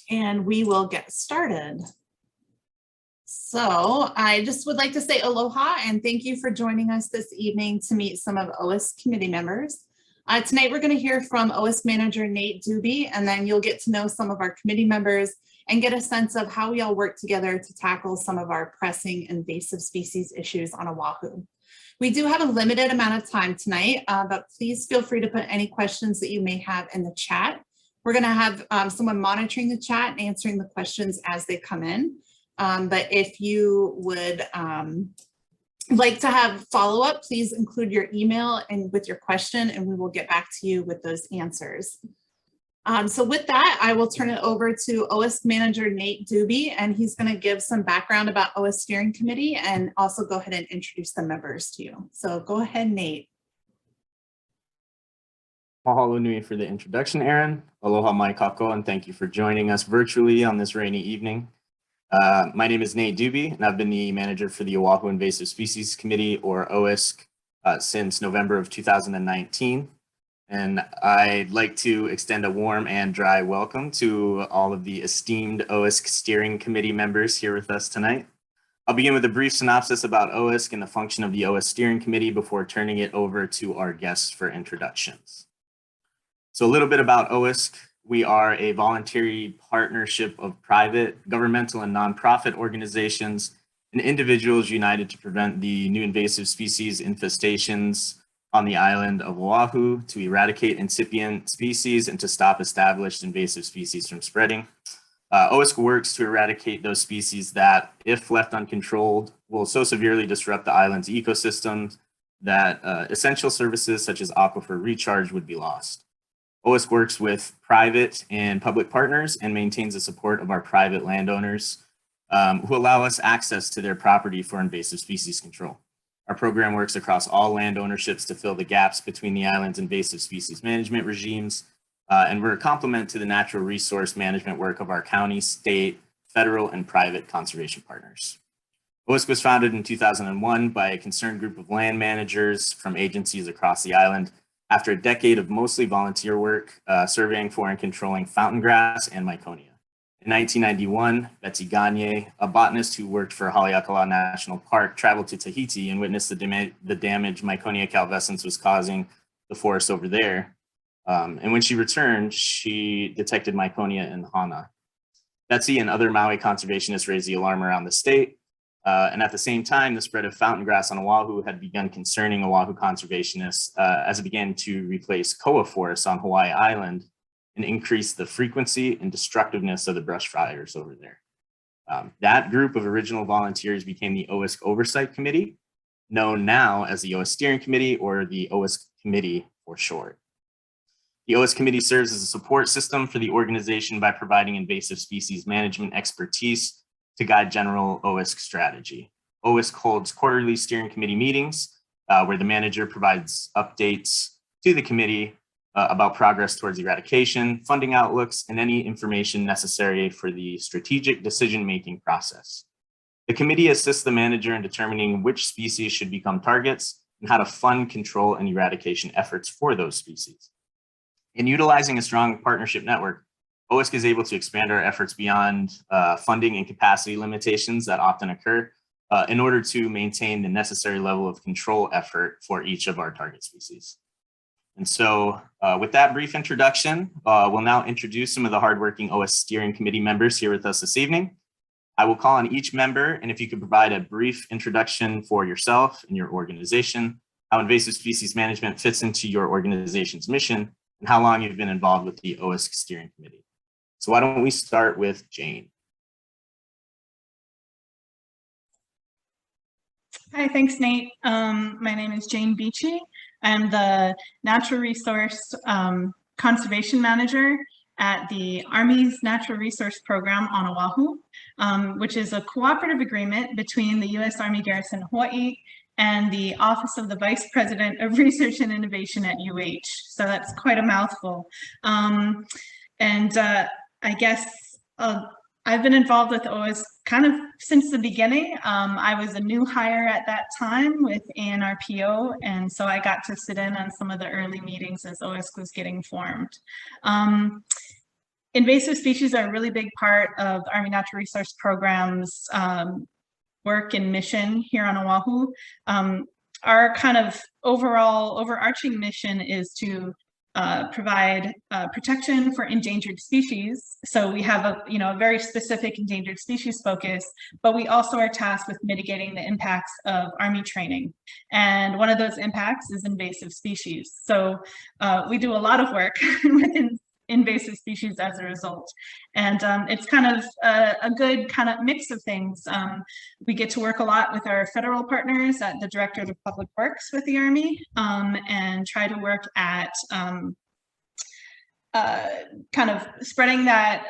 and we will get started. So I just would like to say aloha and thank you for joining us this evening to meet some of OISC committee members. Tonight we're going to hear from OISC Manager Nate Doobie, and then you'll get to know some of our committee members and get a sense of how we all work together to tackle some of our pressing invasive species issues on Oahu. We do have a limited amount of time tonight, but please feel free to put any questions that you may have in the chat. We're going to have someone monitoring the chat and answering the questions as they come in. But if you would like to have follow-up, please include your email and with your question, and we will get back to you with those answers. So with that, I will turn it over to OISC Manager Nate Doobie, and he's going to give some background about OISC Steering Committee and also go ahead and introduce the members to you. So go ahead, Nate. Mahalo nui for the introduction, Erin. Aloha mai kako, and thank you for joining us virtually on this rainy evening. My name is Nate Doobie, and I've been the manager for the Oahu Invasive Species Committee, or OISC, since November of 2019. And I'd like to extend a warm and dry welcome to all of the esteemed OISC Steering Committee members here with us tonight. I'll begin with a brief synopsis about OISC and the function of the OISC Steering Committee before turning it over to our guests for introductions. So a little bit about OISC. We are a voluntary partnership of private, governmental, and nonprofit organizations and individuals united to prevent the new invasive species infestations on the island of Oahu, to eradicate incipient species, and to stop established invasive species from spreading. OISC works to eradicate those species that, if left uncontrolled, will so severely disrupt the island's ecosystems that essential services such as aquifer recharge would be lost. OISC works with private and public partners and maintains the support of our private landowners who allow us access to their property for invasive species control. Our program works across all land ownerships to fill the gaps between the island's invasive species management regimes, and we're a complement to the natural resource management work of our county, state, federal, and private conservation partners. OISC was founded in 2001 by a concerned group of land managers from agencies across the island after a decade of mostly volunteer work surveying for and controlling fountain grass and Miconia. In 1991, Betsy Gagne, a botanist who worked for Haleakala National Park, traveled to Tahiti and witnessed the damage Miconia calvescens was causing the forest over there. And when she returned, she detected Miconia in Hana. Betsy and other Maui conservationists raised the alarm around the state. And at the same time, the spread of fountain grass on Oahu had begun concerning Oahu conservationists as it began to replace koa forests on Hawaii Island and increase the frequency and destructiveness of the brush fires over there. That group of original volunteers became the OISC Oversight Committee, known now as the OISC Steering Committee, or the OISC Committee for short. The OISC Committee serves as a support system for the organization by providing invasive species management expertise to guide general OISC strategy. OISC holds quarterly steering committee meetings where the manager provides updates to the committee about progress towards eradication, funding outlooks, and any information necessary for the strategic decision-making process. The committee assists the manager in determining which species should become targets and how to fund control and eradication efforts for those species. In utilizing a strong partnership network, OISC is able to expand our efforts beyond funding and capacity limitations that often occur in order to maintain the necessary level of control effort for each of our target species. And so with that brief introduction, we'll now introduce some of the hardworking OISC Steering Committee members here with us this evening. I will call on each member, and if you could provide a brief introduction for yourself and your organization, how invasive species management fits into your organization's mission, and how long you've been involved with the OISC Steering Committee. So why don't we start with Jane? Hi, thanks, Nate. My name is Jane Beachy. I'm the Natural Resource Conservation Manager at the Army's Natural Resource Program on Oahu, which is a cooperative agreement between the U.S. Army Garrison Hawaii and the Office of the Vice President of Research and Innovation at UH. So that's quite a mouthful. I guess I've been involved with OISC kind of since the beginning. I was a new hire at that time with ANRPO, and so I got to sit in on some of the early meetings as OISC was getting formed. invasive species are a really big part of the Army Natural Resource Program's work and mission here on Oahu. Our kind of overall overarching mission is to provide protection for endangered species. So we have a very specific endangered species focus, but we also are tasked with mitigating the impacts of Army training. And one of those impacts is invasive species. So we do a lot of work with invasive species as a result. And it's kind of a good kind of mix of things. We get to work a lot with our federal partners at the Directorate of Public Works with the Army, and try to work at kind of spreading that,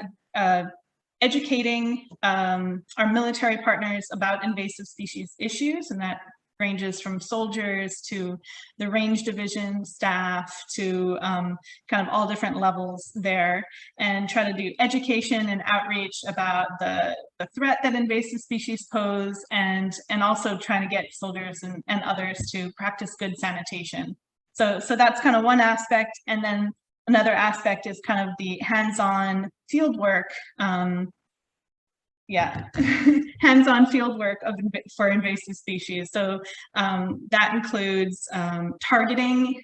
educating our military partners about invasive species issues, and that ranges from soldiers to the range division staff to kind of all different levels there, and try to do education and outreach about the threat that invasive species pose, and also trying to get soldiers and others to practice good sanitation. So that's kind of one aspect. And then another aspect is kind of the hands-on field work. Hands-on field work for invasive species. So that includes targeting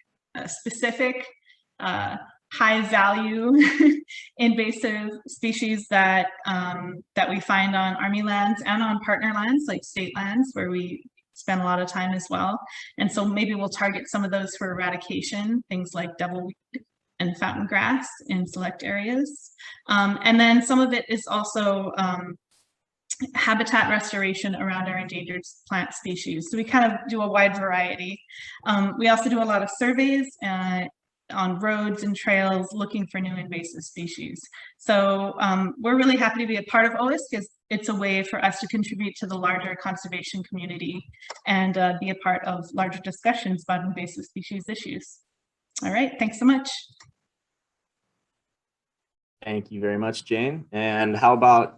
specific high-value invasive species that we find on Army lands and on partner lands like state lands, where we spend a lot of time as well. And so maybe we'll target some of those for eradication, things like devilweed and fountain grass in select areas. And then some of it is also habitat restoration around our endangered plant species. So we kind of do a wide variety. We also do a lot of surveys on roads and trails looking for new invasive species. So we're really happy to be a part of OISC, because it's a way for us to contribute to the larger conservation community and be a part of larger discussions about invasive species issues. All right, thanks so much. Thank you very much, Jane. And how about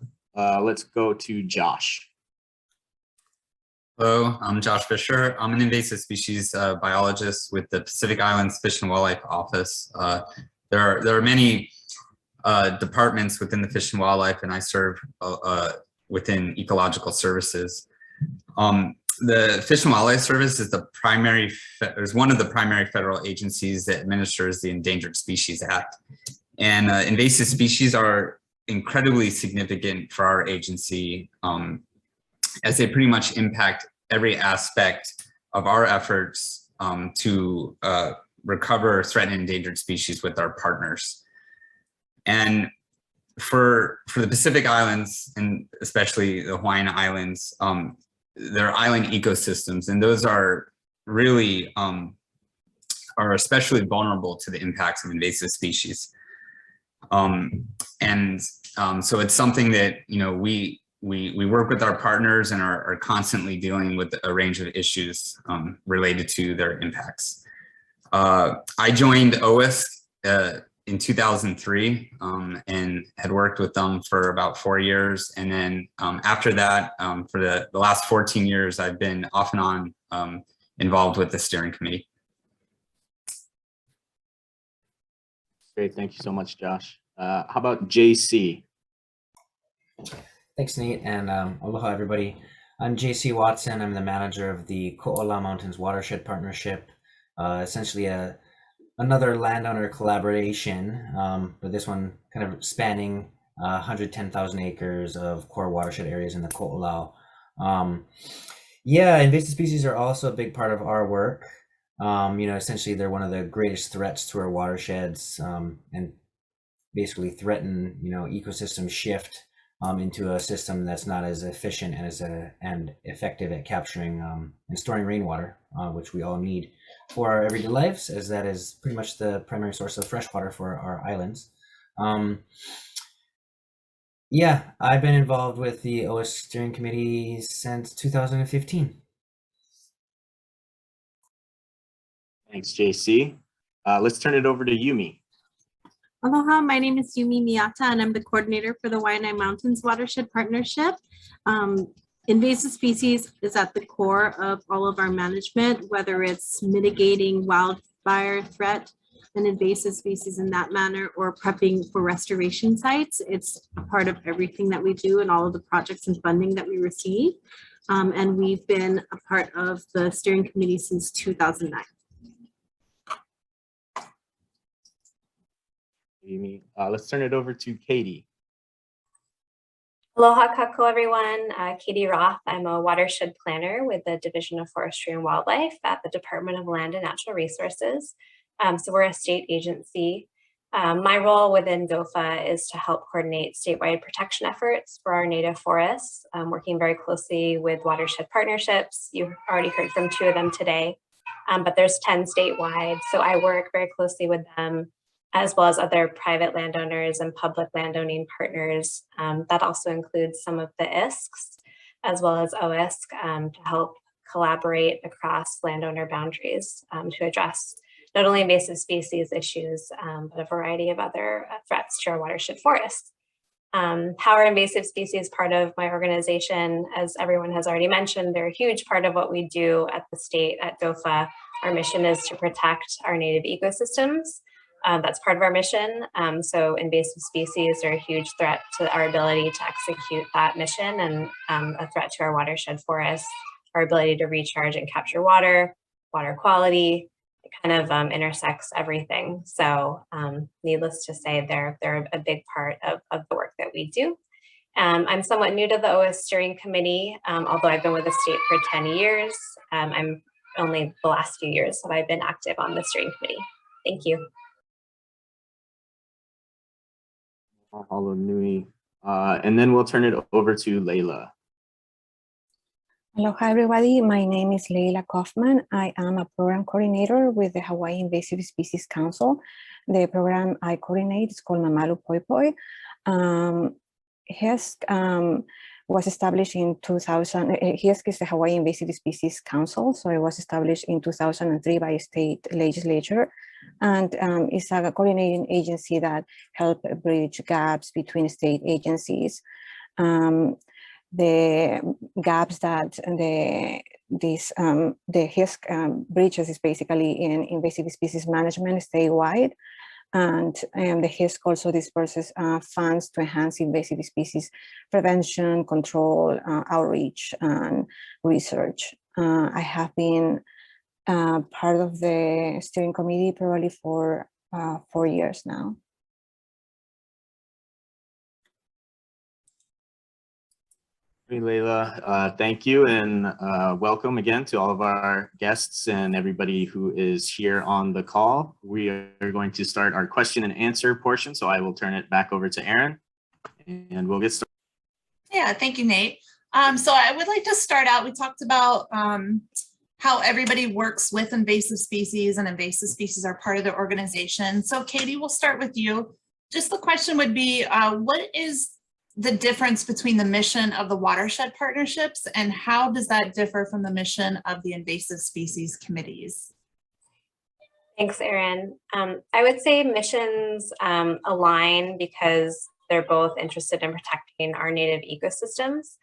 let's go to Josh. Hello, I'm Josh Fisher. I'm an invasive species biologist with the Pacific Islands Fish and Wildlife Office. There are many departments within the Fish and Wildlife, and I serve within ecological services. The Fish and Wildlife Service is one of the primary federal agencies that administers the Endangered Species Act. And invasive species are incredibly significant for our agency, as they pretty much impact every aspect of our efforts to recover threatened and endangered species with our partners. And for the Pacific Islands, and especially the Hawaiian Islands, they're island ecosystems, and those are really are especially vulnerable to the impacts of invasive species. So it's something that we work with our partners and are constantly dealing with a range of issues related to their impacts. I joined OISC in 2003 and had worked with them for about 4 years. And then after that, for the last 14 years, I've been off and on involved with the steering committee. Great, thank you so much, Josh. How about JC? Thanks, Nate, and aloha, everybody. I'm JC Watson. I'm the manager of the Ko'ola Mountains Watershed Partnership, essentially another landowner collaboration, but this one kind of spanning 110,000 acres of core watershed areas in the Ko'olau. Yeah, invasive species are also a big part of our work. Essentially they're one of the greatest threats to our watersheds, and basically threaten, ecosystem shift into a system that's not as efficient and effective at capturing and storing rainwater, which we all need for our everyday lives, as that is pretty much the primary source of fresh water for our islands. Yeah, I've been involved with the OISC steering committee since 2015. Thanks, JC. Let's turn it over to Yumi. Aloha, my name is Yumi Miyata, and I'm the coordinator for the Waianae Mountains Watershed Partnership. Invasive species is at the core of all of our management, whether it's mitigating wildfire threat an invasive species in that manner or prepping for restoration sites. It's a part of everything that we do and all of the projects and funding that we receive. And we've been a part of the steering committee since 2009. Yumi. Let's turn it over to Katie. Aloha kako everyone, Katie Roth. I'm a watershed planner with the Division of Forestry and Wildlife at the Department of Land and Natural Resources. So we're a state agency. My role within DOFA is to help coordinate statewide protection efforts for our native forests, working very closely with watershed partnerships. You've already heard from 2 of them today, but there's 10 statewide. So I work very closely with them, as well as other private landowners and public landowning partners. That also includes some of the ISCs, as well as OISC, to help collaborate across landowner boundaries to address not only invasive species issues, but a variety of other threats to our watershed forests. How are invasive species part of my organization? As everyone has already mentioned, they're a huge part of what we do at the state at DOFA. Our mission is to protect our native ecosystems. That's part of our mission. So invasive species are a huge threat to our ability to execute that mission and a threat to our watershed forests, our ability to recharge and capture water, water quality. It kind of intersects everything. So needless to say, they're a big part of the work that we do. I'm somewhat new to the OISC steering committee, although I've been with the state for 10 years. I'm only the last few years that I've been active on the steering committee. Thank you. Mahalo nui. And then we'll turn it over to Layla. Aloha, everybody. My name is Layla Kaufman. I am a program coordinator with the Hawaii Invasive Species Council. The program I coordinate is called Mamamoo Poi. HISC was established in 2000. HISC is the Hawaii Invasive Species Council, so it was established in 2003 by a state legislature, and it's a coordinating agency that help bridge gaps between state agencies. The gaps that the HISC bridges is basically in invasive species management statewide, and the HISC also disperses funds to enhance invasive species prevention, control, outreach, and research. I have been part of the steering committee probably for 4 years now. Hey, Layla, thank you, and welcome again to all of our guests and everybody who is here on the call. We are going to start our question and answer portion, so I will turn it back over to Erin, and we'll get started. Yeah, thank you, Nate. So I would like to start out, we talked about how everybody works with invasive species, and invasive species are part of the organization. So Katie, we'll start with you. Just the question would be, what is the difference between the mission of the watershed partnerships, and how does that differ from the mission of the invasive species committees? Thanks, Erin. I would say missions align because they're both interested in protecting our native ecosystems.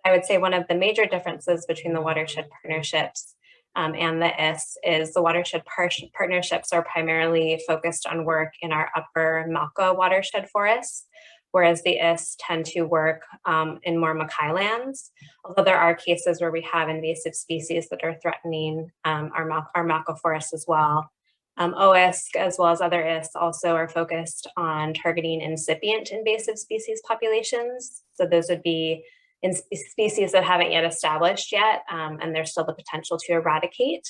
I would say one of the major differences between the watershed partnerships and the ISC is the watershed partnerships are primarily focused on work in our upper Mauka watershed forests, whereas the ISC tend to work in more Makai lands, although there are cases where we have invasive species that are threatening our Mauka forests as well. OISC, as well as other ISCs, also are focused on targeting incipient invasive species populations. So those would be in species that haven't yet established yet, and there's still the potential to eradicate.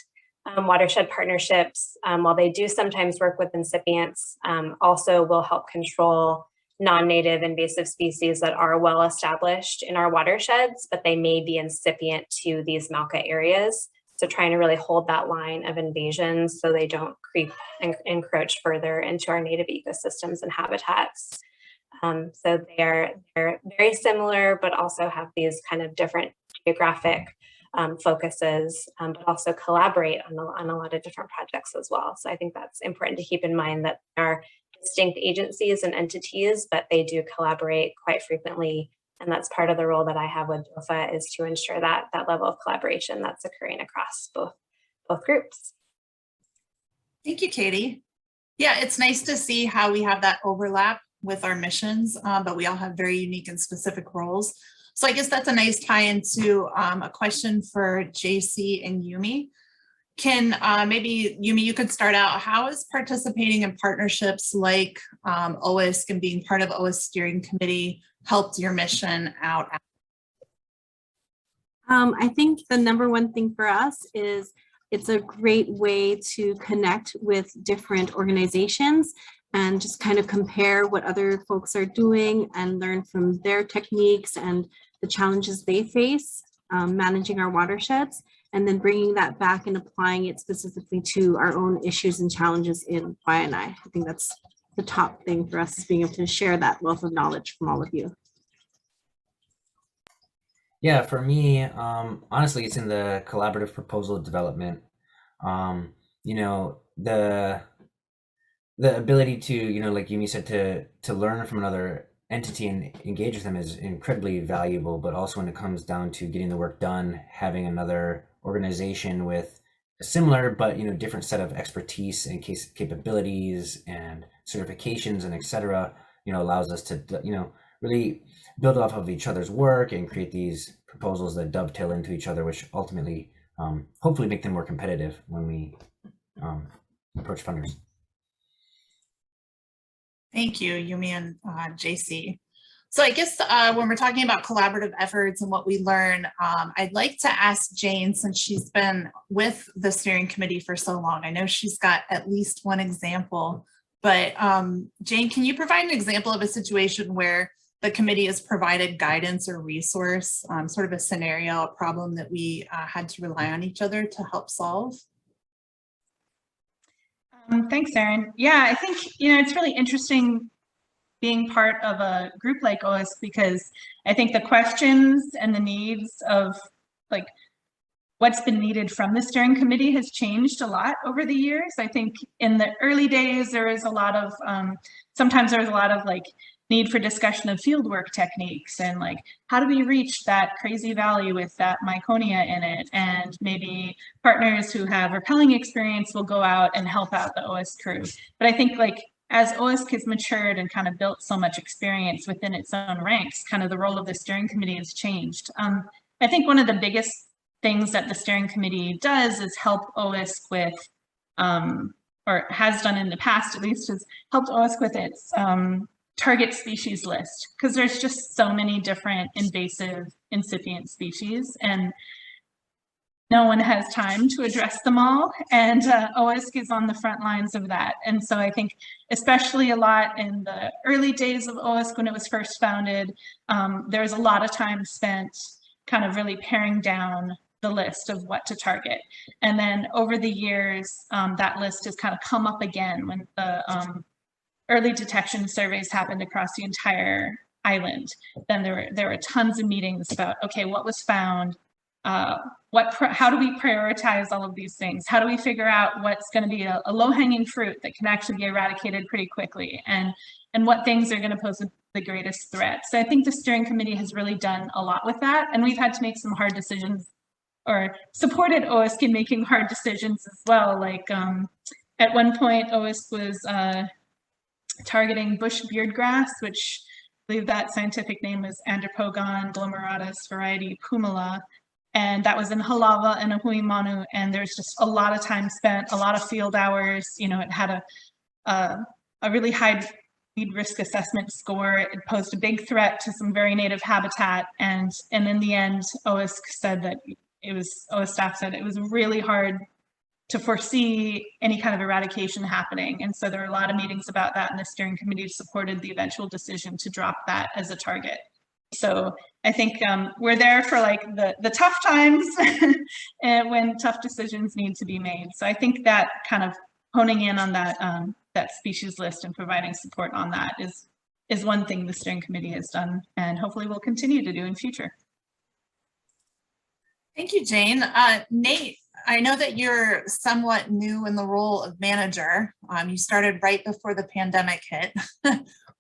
Watershed partnerships, while they do sometimes work with incipients, also will help control non-native invasive species that are well established in our watersheds, but they may be incipient to these Mauka areas. So trying to really hold that line of invasions so they don't creep and encroach further into our native ecosystems and habitats. So they're very similar, but also have these kind of different geographic focuses, but also collaborate on a lot of different projects as well. So I think that's important to keep in mind, that there are distinct agencies and entities, but they do collaborate quite frequently. And that's part of the role that I have with DOFA, is to ensure that level of collaboration that's occurring across both groups. Thank you, Katie. Yeah, it's nice to see how we have that overlap with our missions, but we all have very unique and specific roles. So I guess that's a nice tie into a question for JC and Yumi. Can maybe, Yumi, you could start out. How is participating in partnerships like OISC and being part of OISC steering committee helped your mission out? I think the number one thing for us is it's a great way to connect with different organizations and just kind of compare what other folks are doing and learn from their techniques and the challenges they face managing our watersheds, and then bringing that back and applying it specifically to our own issues and challenges in Waianae. I think that's the top thing for us, is being able to share that wealth of knowledge from all of you. Yeah, for me, honestly, it's in the collaborative proposal development. You know, the ability to, you know, like Yumi said, to learn from another entity and engage with them is incredibly valuable. But also when it comes down to getting the work done, having another organization with a similar but, you know, different set of expertise and capabilities and certifications and etc., you know, allows us to, you know, really build off of each other's work and create these proposals that dovetail into each other, which ultimately hopefully make them more competitive when we approach funders. Thank you, Yumi and JC. So I guess when we're talking about collaborative efforts and what we learn, I'd like to ask Jane, since she's been with the steering committee for so long. I know she's got at least one example, but Jane, can you provide an example of a situation where the committee has provided guidance or resource, sort of a scenario, a problem that we had to rely on each other to help solve? Thanks, Erin. Yeah, I think, you know, it's really interesting being part of a group like OISC, because I think the questions and the needs of like what's been needed from the steering committee has changed a lot over the years. I think in the early days, there was a lot of, sometimes there was a lot of like need for discussion of fieldwork techniques and like, how do we reach that crazy valley with that Myconia in it? And maybe partners who have rappelling experience will go out and help out the OISC crew. But I think like, as OISC has matured and kind of built so much experience within its own ranks, kind of the role of the steering committee has changed. I think one of the biggest things that the steering committee does is help OISC with, or has done in the past at least, has helped OISC with its target species list, because there's just so many different invasive incipient species and no one has time to address them all, and OISC is on the front lines of that. And so I think especially a lot in the early days of OISC when it was first founded, there was a lot of time spent kind of really paring down the list of what to target. And then over the years, that list has kind of come up again when the early detection surveys happened across the entire island. Then there were tons of meetings about, okay, what was found? How do we prioritize all of these things? How do we figure out what's going to be a low-hanging fruit that can actually be eradicated pretty quickly? And what things are going to pose the greatest threat? So I think the steering committee has really done a lot with that. And we've had to make some hard decisions, or supported OISC in making hard decisions as well. Like at one point, OISC was targeting bush beardgrass, which I believe that scientific name is Andropogon glomeratus variety pumila. And that was in Halawa and Oahu Manu, and there's just a lot of time spent, a lot of field hours. You know, it had a really high weed risk assessment score. It posed a big threat to some very native habitat, and in the end, OISC said that OISC staff said it was really hard to foresee any kind of eradication happening. And so there were a lot of meetings about that, and the steering committee supported the eventual decision to drop that as a target. So I think we're there for like the tough times and when tough decisions need to be made. So I think that kind of honing in on that that species list and providing support on that is one thing the steering committee has done, and hopefully will continue to do in future. Thank you, Jane. Nate, I know that you're somewhat new in the role of manager. You started right before the pandemic hit.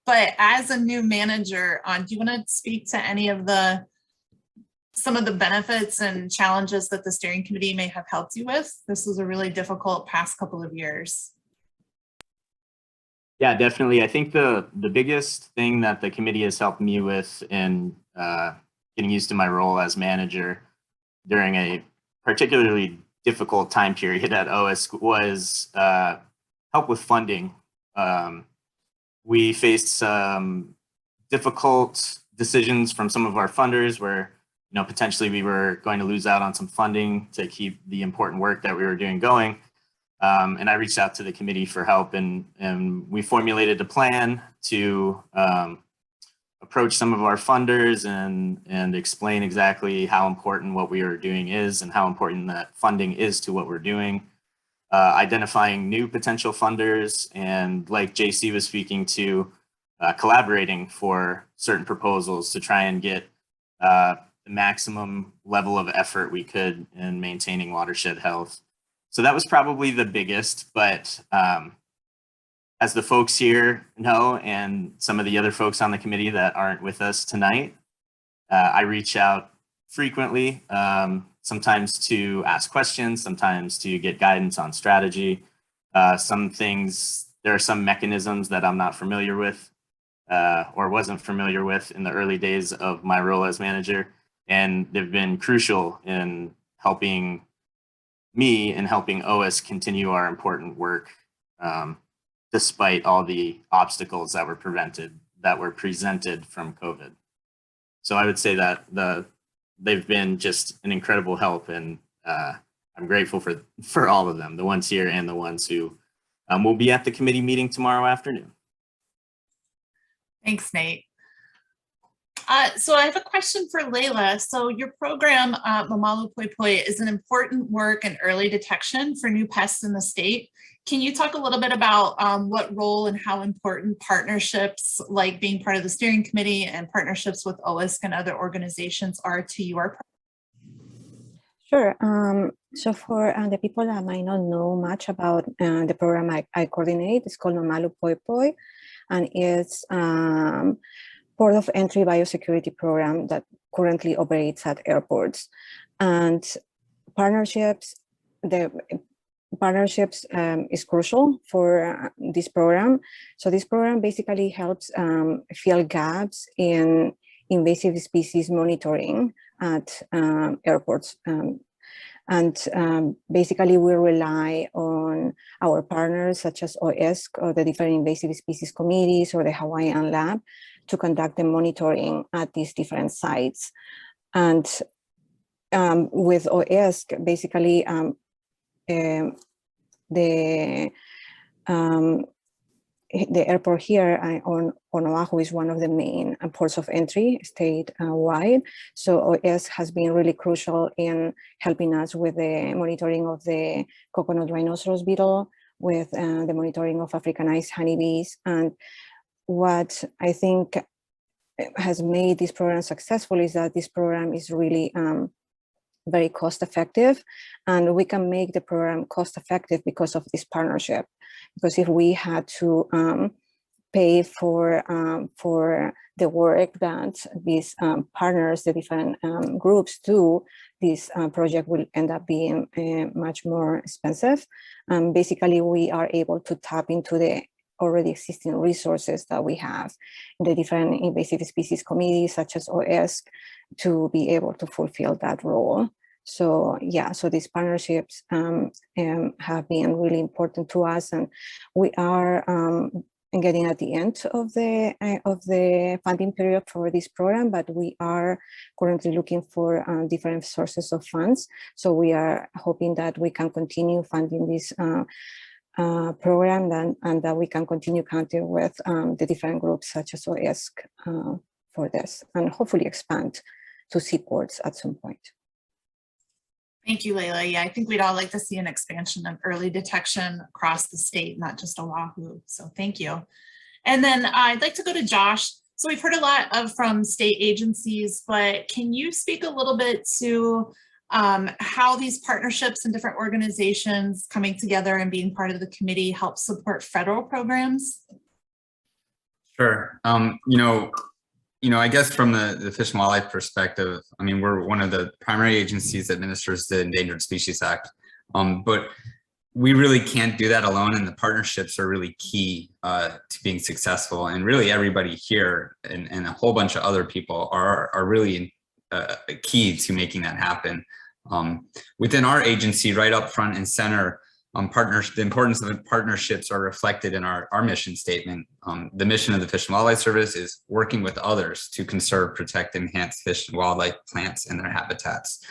But as a new manager, do you want to speak to any of some of the benefits and challenges that the steering committee may have helped you with? This was a really difficult past couple of years. Yeah, definitely. I think the biggest thing that the committee has helped me with in getting used to my role as manager during a particularly difficult time period at OISC was help with funding. We faced some difficult decisions from some of our funders where, potentially we were going to lose out on some funding to keep the important work that we were doing going. And I reached out to the committee for help, and we formulated a plan to approach some of our funders and explain exactly how important what we are doing is and how important that funding is to what we're doing. Identifying new potential funders, and like JC was speaking to, collaborating for certain proposals to try and get the maximum level of effort we could in maintaining watershed health. So that was probably the biggest, but as the folks here know, and some of the other folks on the committee that aren't with us tonight, I reach out frequently, sometimes to ask questions, sometimes to get guidance on strategy. Some things, there are some mechanisms that I'm not familiar with or wasn't familiar with in the early days of my role as manager, and they've been crucial in helping me and helping OISC continue our important work, despite all the obstacles that were presented from COVID. So I would say that they've been just an incredible help, and I'm grateful for all of them, the ones here and the ones who will be at the committee meeting tomorrow afternoon. Thanks, Nate. So I have a question for Layla. So your program, Mamamoo Poi, is an important work in early detection for new pests in the state. Can you talk a little bit about what role and how important partnerships, like being part of the steering committee and partnerships with OISC and other organizations, are to your program? Sure. So for the people that might not know much about the program I coordinate, it's called Mamamoo Poi, and it's Port of Entry Biosecurity Program that currently operates at airports. And partnerships is crucial for this program. So this program basically helps fill gaps in invasive species monitoring at airports. Basically we rely on our partners such as OISC or the different invasive species committees or the Hawaiian lab to conduct the monitoring at these different sites. And with OISC, basically the airport here on Oahu is one of the main ports of entry statewide. So OISC has been really crucial in helping us with the monitoring of the coconut rhinoceros beetle, with the monitoring of Africanized honeybees. And what I think has made this program successful is that this program is really very cost effective, and we can make the program cost effective because of this partnership. Because if we had to pay for the work that these partners, the different groups do, this project will end up being much more expensive. Basically, we are able to tap into the already existing resources that we have in the different invasive species committees, such as OISC, to be able to fulfill that role. So yeah, so these partnerships have been really important to us, and we are getting at the end of the funding period for this program, but we are currently looking for different sources of funds. So we are hoping that we can continue funding this program and that we can continue counting with the different groups such as OISC for this, and hopefully expand to seaports at some point. Thank you, Layla. Yeah, I think we'd all like to see an expansion of early detection across the state, not just Oahu. So thank you. And then I'd like to go to Josh. So we've heard a lot from state agencies, but can you speak a little bit to how these partnerships and different organizations coming together and being part of the committee help support federal programs? Sure. I guess from the Fish and Wildlife perspective, I mean, we're one of the primary agencies that administers the Endangered Species Act. But we really can't do that alone, and the partnerships are really key to being successful. And really everybody here and a whole bunch of other people are really key to making that happen. Within our agency, right up front and center, the importance of partnerships are reflected in our mission statement. The mission of the Fish and Wildlife Service is working with others to conserve, protect, and enhance fish and wildlife, plants, and their habitats.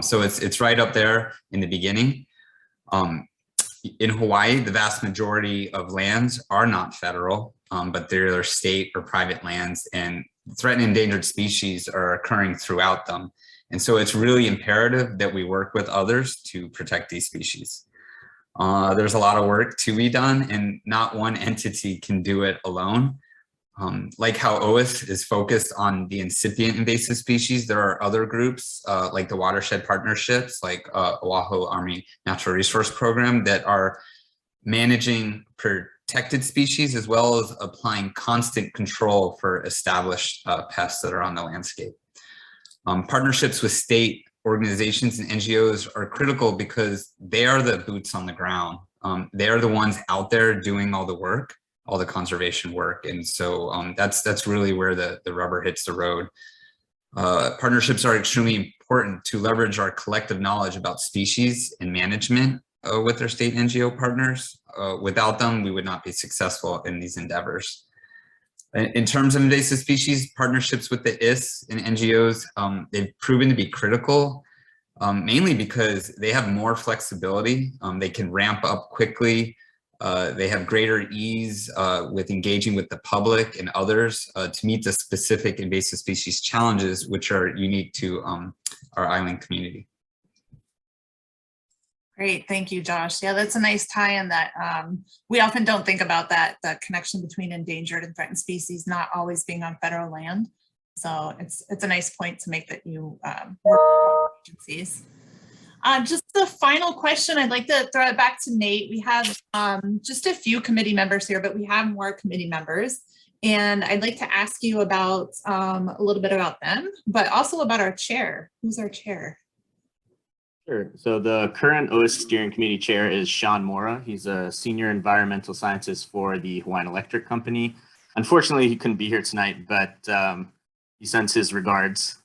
So it's right up there in the beginning. In Hawaii, the vast majority of lands are not federal, but they're state or private lands, and threatened and endangered species are occurring throughout them. And so it's really imperative that we work with others to protect these species. There's a lot of work to be done, and not one entity can do it alone. Like how OISC is focused on the incipient invasive species, there are other groups like the watershed partnerships, like Oahu Army Natural Resource Program, that are managing protected species as well as applying constant control for established pests that are on the landscape. Partnerships with state organizations and NGOs are critical because they are the boots on the ground. They are the ones out there doing all the work, all the conservation work. And so that's really where the rubber hits the road. Partnerships are extremely important to leverage our collective knowledge about species and management with our state NGO partners. Without them, we would not be successful in these endeavors. In terms of invasive species, partnerships with the OISC and NGOs, they've proven to be critical, mainly because they have more flexibility. They can ramp up quickly. They have greater ease with engaging with the public and others to meet the specific invasive species challenges, which are unique to our island community. Great, thank you, Josh. Yeah, that's a nice tie-in that we often don't think about, that the connection between endangered and threatened species not always being on federal land. So it's a nice point to make that you work with agencies. Just the final question, I'd like to throw it back to Nate. We have just a few committee members here, but we have more committee members. And I'd like to ask you about a little bit about them, but also about our chair. Who's our chair? Sure. So the current OISC Steering Committee Chair is Sean Mora. He's a senior environmental scientist for the Hawaiian Electric Company. Unfortunately, he couldn't be here tonight, but he sends his regards.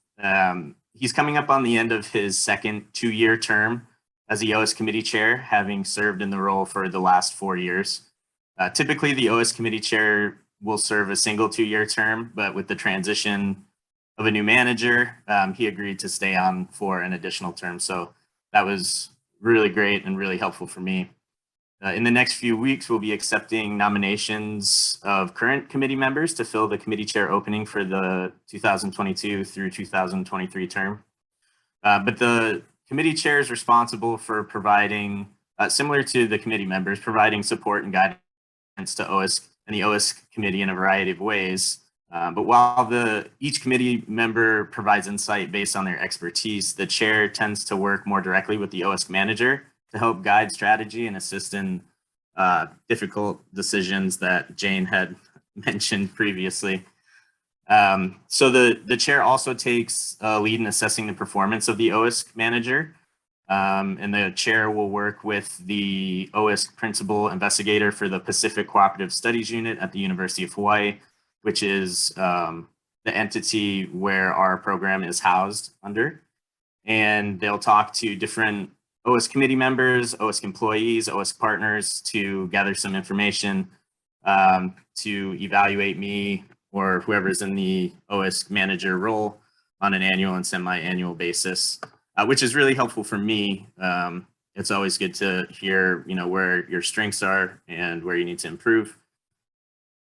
He's coming up on the end of his second 2-year term as the OISC Committee Chair, having served in the role for the last 4 years. Typically, the OISC Committee Chair will serve a single 2-year term, but with the transition of a new manager, he agreed to stay on for an additional term. So that was really great and really helpful for me. In the next few weeks, we'll be accepting nominations of current committee members to fill the committee chair opening for the 2022 through 2023 term. But the committee chair is responsible for providing, similar to the committee members, providing support and guidance to OISC and the OISC committee in a variety of ways. But while each committee member provides insight based on their expertise, the chair tends to work more directly with the OISC manager to help guide strategy and assist in difficult decisions that Jane had mentioned previously. So the chair also takes a lead in assessing the performance of the OISC manager. And the chair will work with the OISC principal investigator for the Pacific Cooperative Studies Unit at the University of Hawaii, which is the entity where our program is housed under. And they'll talk to different OISC committee members, OISC employees, OISC partners to gather some information to evaluate me or whoever's in the OISC manager role on an annual and semi-annual basis, which is really helpful for me. It's always good to hear, where your strengths are and where you need to improve.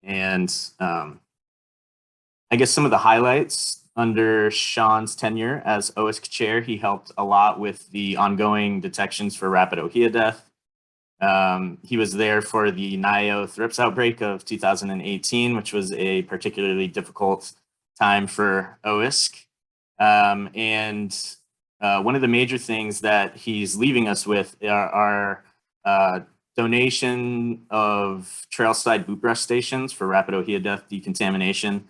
And I guess some of the highlights under Sean's tenure as OISC chair, he helped a lot with the ongoing detections for rapid ohia death. He was there for the Nio thrips outbreak of 2018, which was a particularly difficult time for OISC. And one of the major things that he's leaving us with are donation of trailside boot brush stations for rapid ohia death decontamination.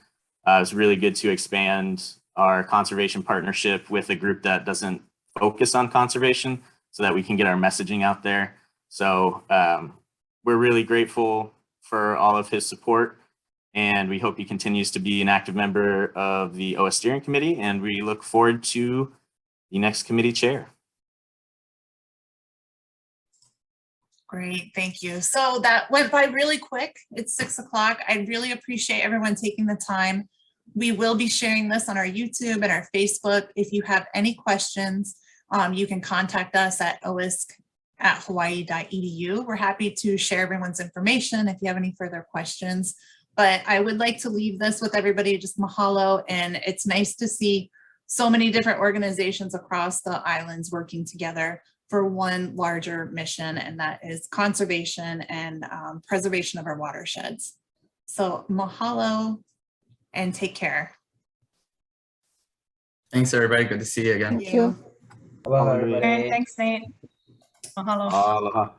It's really good to expand our conservation partnership with a group that doesn't focus on conservation so that we can get our messaging out there. So we're really grateful for all of his support, and we hope he continues to be an active member of the OS Steering Committee, and we look forward to the next committee chair. Great, thank you. So that went by really quick. It's 6 o'clock. I really appreciate everyone taking the time. We will be sharing this on our YouTube and our Facebook. If you have any questions, you can contact us at oisc@hawaii.edu. We're happy to share everyone's information if you have any further questions. But I would like to leave this with everybody, just mahalo. And it's nice to see so many different organizations across the islands working together for one larger mission, and that is conservation and preservation of our watersheds. So mahalo and take care. Thanks, everybody. Good to see you again. Thank you. Aloha, Hallelujah. everybody. Thanks, Nate. Mahalo. Aloha.